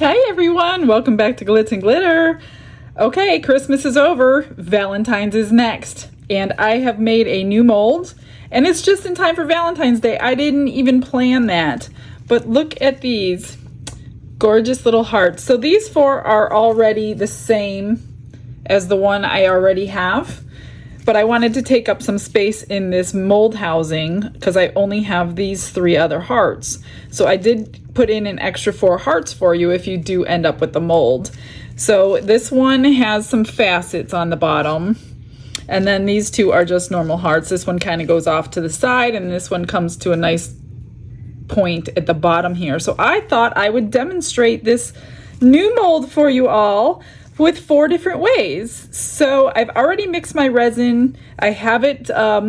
Hi everyone, welcome back to Glitz and Glitter. Okay, Christmas is over, Valentine's is next, and I have made a new mold, and it's just in time for Valentine's Day. I didn't even plan that, but look at these gorgeous little hearts. So these four are already the same as the one I already have, but I wanted to take up some space in this mold housing because I only have these three other hearts. So I did put in an extra 4 hearts for you if you do end up with the mold. So this one has some facets on the bottom, and then these two are just normal hearts. This one kind of goes off to the side, and this one comes to a nice point at the bottom here. So I thought I would demonstrate this new mold for you all with 4 different ways. So I've already mixed my resin. I have it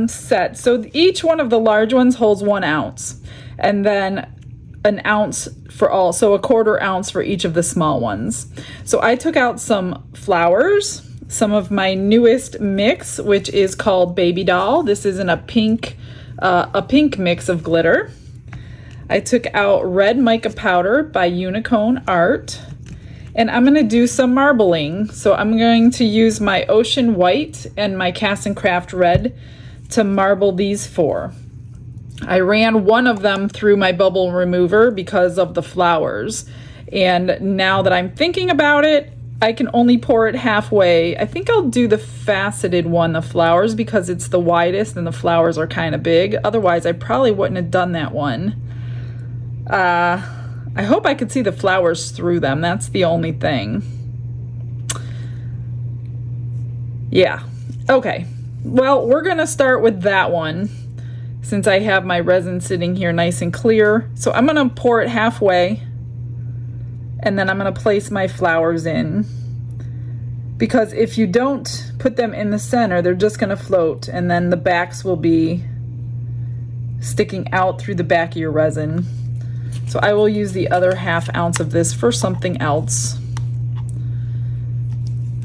set. So each one of the large ones holds 1 ounce, and then an ounce for all, so a 1/4 ounce for each of the small ones. So I took out some flowers, some of my newest mix, which is called Baby Doll. This is in a pink mix of glitter. I took out red mica powder by Unicorn Art, and I'm gonna do some marbling. So I'm going to use my Ocean White and my Cast and Craft Red to marble these 4. I ran one of them through my bubble remover because of the flowers. And now that I'm thinking about it, I can only pour it halfway. I think I'll do the faceted one, the flowers, because it's the widest and the flowers are kind of big. Otherwise, I probably wouldn't have done that one. I hope I could see the flowers through them. That's the only thing. Yeah. Okay. Well, we're going to start with that one, since I have my resin sitting here nice and clear. So I'm gonna pour it halfway, and then I'm gonna place my flowers in. Because if you don't put them in the center, they're just gonna float, and then the backs will be sticking out through the back of your resin. So I will use the other 1/2 ounce of this for something else.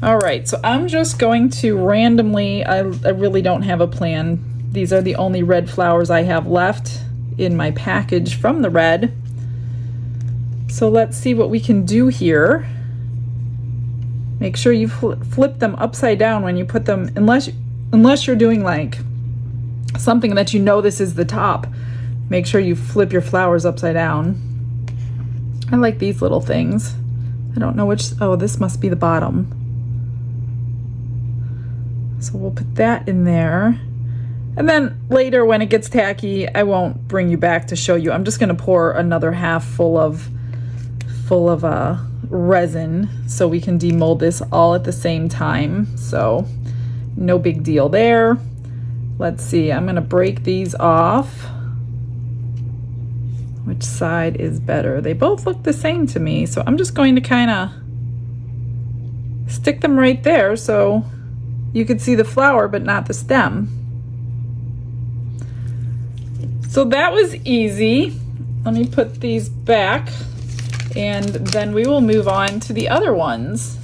All right, so I'm just going to randomly, I really don't have a plan. These are the only red flowers I have left in my package from the red. So let's see what we can do here. Make sure you flip them upside down when you put them, unless you're doing like something that you know this is the top. Make sure you flip your flowers upside down. I like these little things. I don't know which, oh, this must be the bottom. So we'll put that in there. And then later when it gets tacky, I won't bring you back to show you. I'm just gonna pour another 1/2 full of resin so we can demold this all at the same time. So no big deal there. Let's see, I'm gonna break these off. Which side is better? They both look the same to me. So I'm just going to kind of stick them right there so you could see the flower but not the stem. So that was easy. Let me put these back, and then we will move on to the other ones.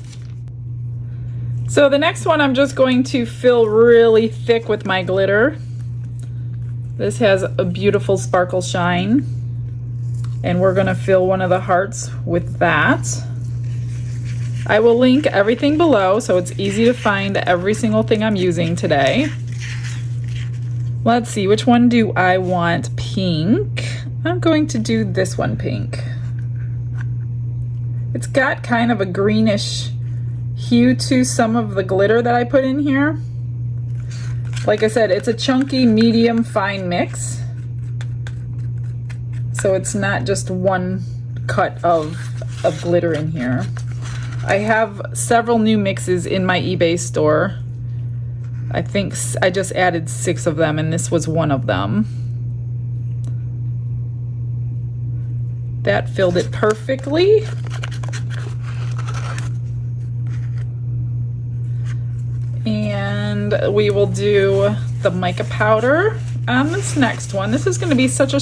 So the next one I'm just going to fill really thick with my glitter. This has a beautiful sparkle shine, and we're gonna fill one of the hearts with that. I will link everything below so it's easy to find every single thing I'm using today. Let's see, which one do I want pink? I'm going to do this one pink. It's got kind of a greenish hue to some of the glitter that I put in here. Like I said, it's a chunky, medium, fine mix. So it's not just one cut of glitter in here. I have several new mixes in my eBay store. I think I just added 6 of them, and this was one of them. That filled it perfectly. And we will do the mica powder on this next one. This is going to be such a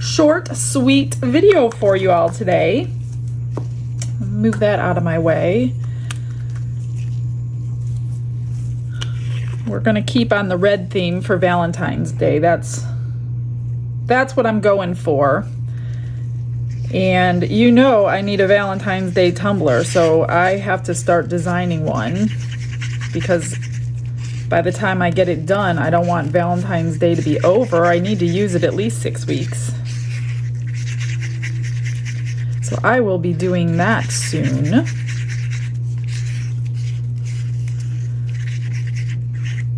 short, sweet video for you all today. Move that out of my way. We're gonna keep on the red theme for Valentine's Day. That's what I'm going for. And you know I need a Valentine's Day tumbler, so I have to start designing one, because by the time I get it done, I don't want Valentine's Day to be over. I need to use it at least 6 weeks. So I will be doing that soon.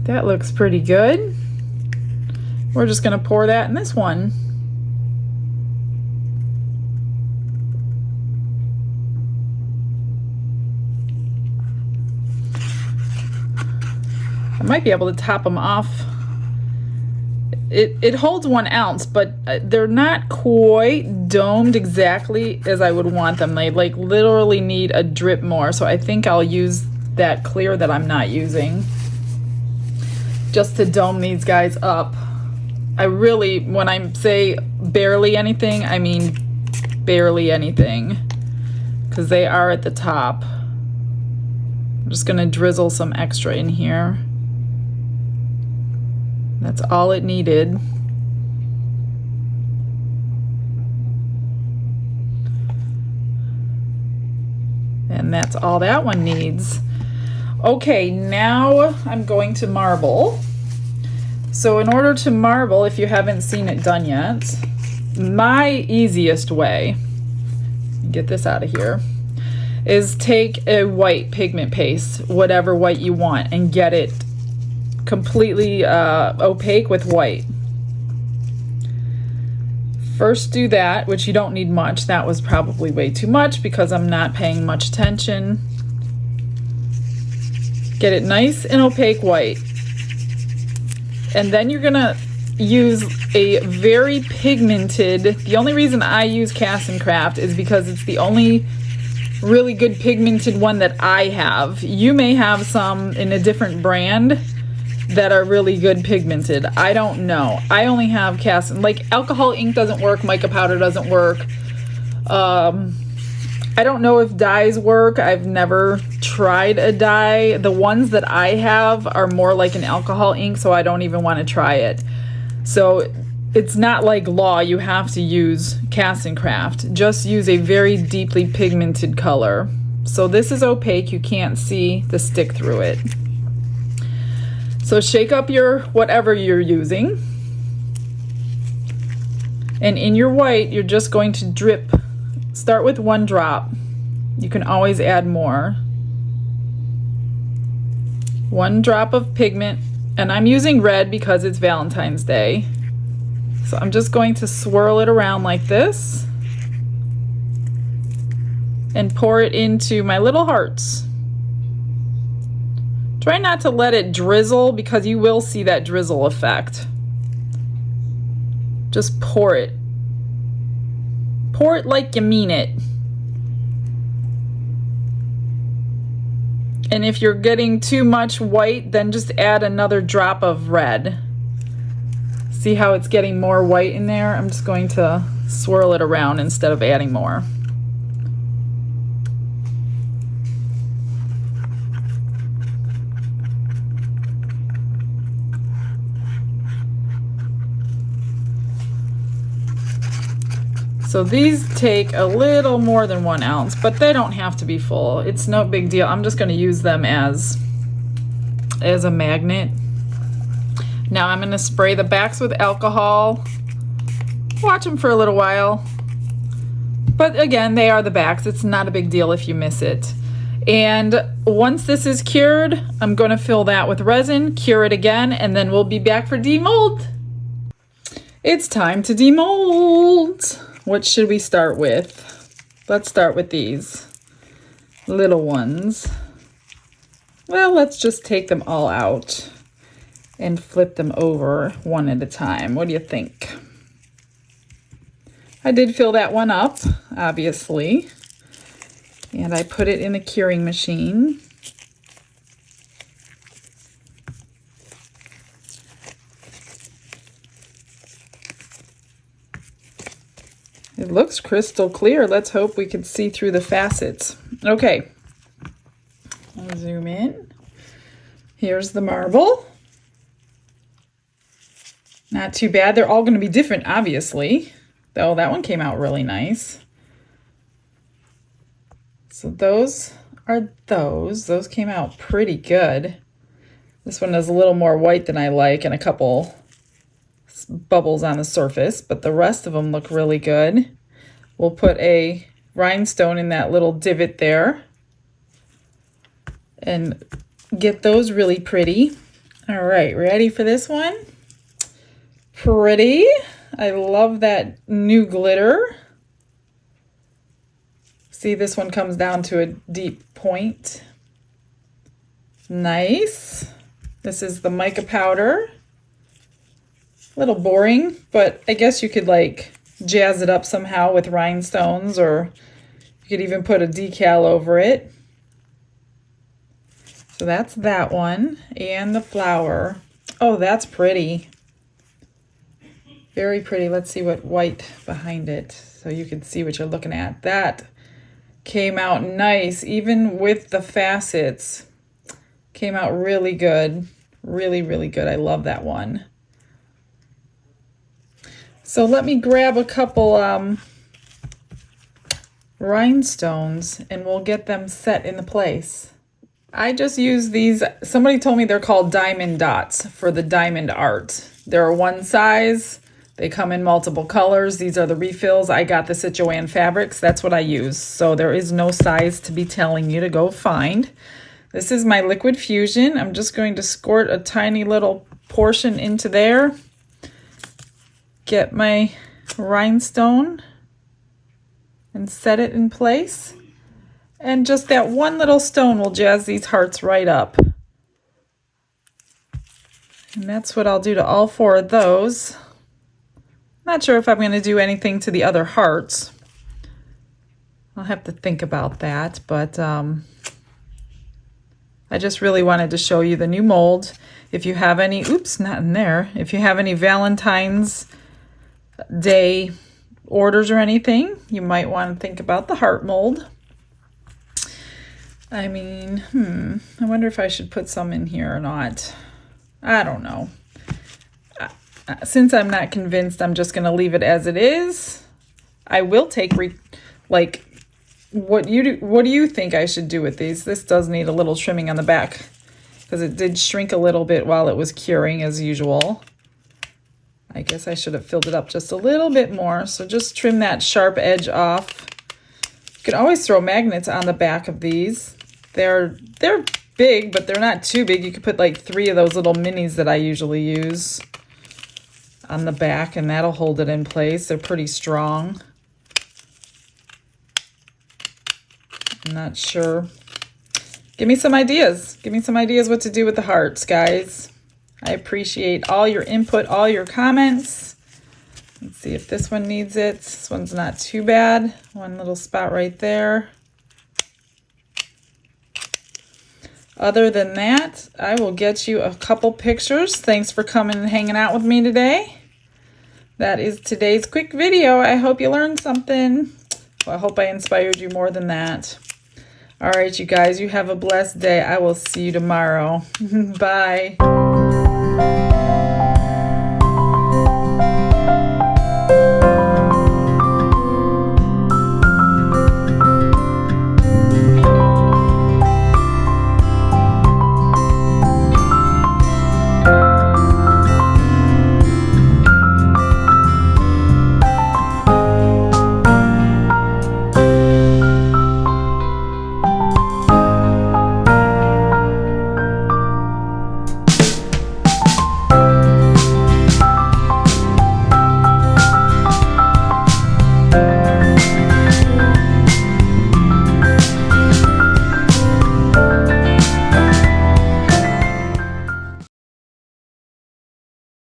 That looks pretty good. We're just gonna pour that in this one. I might be able to top them off. It holds 1 ounce, but they're not quite domed exactly as I would want them. They like literally need a drip more, so I think I'll use that clear that I'm not using just to dome these guys up. I really, when I say barely anything, I mean barely anything, because they are at the top. I'm just gonna drizzle some extra in here. That's all it needed. And that's all that one needs. Okay, now I'm going to marble. So in order to marble, if you haven't seen it done yet, my easiest way, get this out of here, is take a white pigment paste, whatever white you want, and get it completely opaque with white. First do that, which you don't need much. That was probably way too much because I'm not paying much attention. Get it nice and opaque white. And then you're gonna use a very pigmented, the only reason I use Cast and Craft is because it's the only really good pigmented one that I have. You may have some in a different brand that are really good pigmented. I don't know. I only have Cast, like alcohol ink doesn't work, mica powder doesn't work. I don't know if dyes work. I've never tried a dye. The ones that I have are more like an alcohol ink, so I don't even want to try it. So it's not like law, you have to use Cast and Craft. Just use a very deeply pigmented color. So this is opaque, you can't see the stick through it. So shake up your whatever you're using, and in your white you're just going to drip. Start with 1 drop. You can always add more. 1 drop of pigment, and I'm using red because it's Valentine's Day. So I'm just going to swirl it around like this and pour it into my little hearts. Try not to let it drizzle because you will see that drizzle effect. Just pour it. Pour it like you mean it. And if you're getting too much white, then just add another drop of red. See how it's getting more white in there? I'm just going to swirl it around instead of adding more. So these take a little more than 1 ounce, but they don't have to be full. It's no big deal. I'm just going to use them as a magnet. Now I'm going to spray the backs with alcohol. Watch them for a little while. But again, they are the backs. It's not a big deal if you miss it. And once this is cured, I'm going to fill that with resin, cure it again, and then we'll be back for demold. It's time to demold. What should we start with? Let's start with these little ones. Well, let's just take them all out and flip them over one at a time. What do you think? I did fill that one up, obviously, and I put it in the curing machine. It looks crystal clear. Let's hope we can see through the facets. Okay, I'll zoom in. Here's the marble. Not too bad. They're all going to be different, obviously. Oh, that one came out really nice. So those are those. Those came out pretty good. This one is a little more white than I like and a couple bubbles on the surface, but the rest of them look really good. We'll put a rhinestone in that little divot there and get those really pretty. All right, ready for this one? Pretty. I love that new glitter. See, this one comes down to a deep point. Nice. This is the mica powder. A little boring, but I guess you could like jazz it up somehow with rhinestones, or you could even put a decal over it. So that's that one. And the flower. Oh, that's pretty. Very pretty. Let's see what white behind it so you can see what you're looking at. That came out nice, even with the facets. Came out really good. Really, really good. I love that one. So let me grab a couple rhinestones and we'll get them set into place. I just use these. Somebody told me they're called diamond dots for the diamond art. They're one size. They come in multiple colors. These are the refills. I got the Sichuan Fabrics. That's what I use. So there is no size to be telling you to go find. This is my liquid fusion. I'm just going to squirt a tiny little portion into there. Get my rhinestone and set it in place. And just that one little stone will jazz these hearts right up. And that's what I'll do to all four of those. Not sure if I'm going to do anything to the other hearts. I'll have to think about that, but I just really wanted to show you the new mold. If you have any, oops, not in there. If you have any Valentine's Day orders or anything, you might want to think about the heart mold. I mean, I wonder if I should put some in here or not. I don't know. Since I'm not convinced, I'm just going to leave it as it is. I will take, like, what do you think I should do with these? This does need a little trimming on the back because it did shrink a little bit while it was curing as usual. I guess I should have filled it up just a little bit more. So just trim that sharp edge off. You can always throw magnets on the back of these. They're big, but they're not too big. You could put like 3 of those little minis that I usually use on the back, and that'll hold it in place. They're pretty strong. I'm not sure. Give me some ideas. Give me some ideas what to do with the hearts, guys. I appreciate all your input, all your comments. Let's see if this one needs it. This one's not too bad. One little spot right there. Other than that, I will get you a couple pictures. Thanks for coming and hanging out with me today. That is today's quick video. I hope you learned something. Well, I hope I inspired you more than that. All right, you guys, you have a blessed day. I will see you tomorrow. Bye.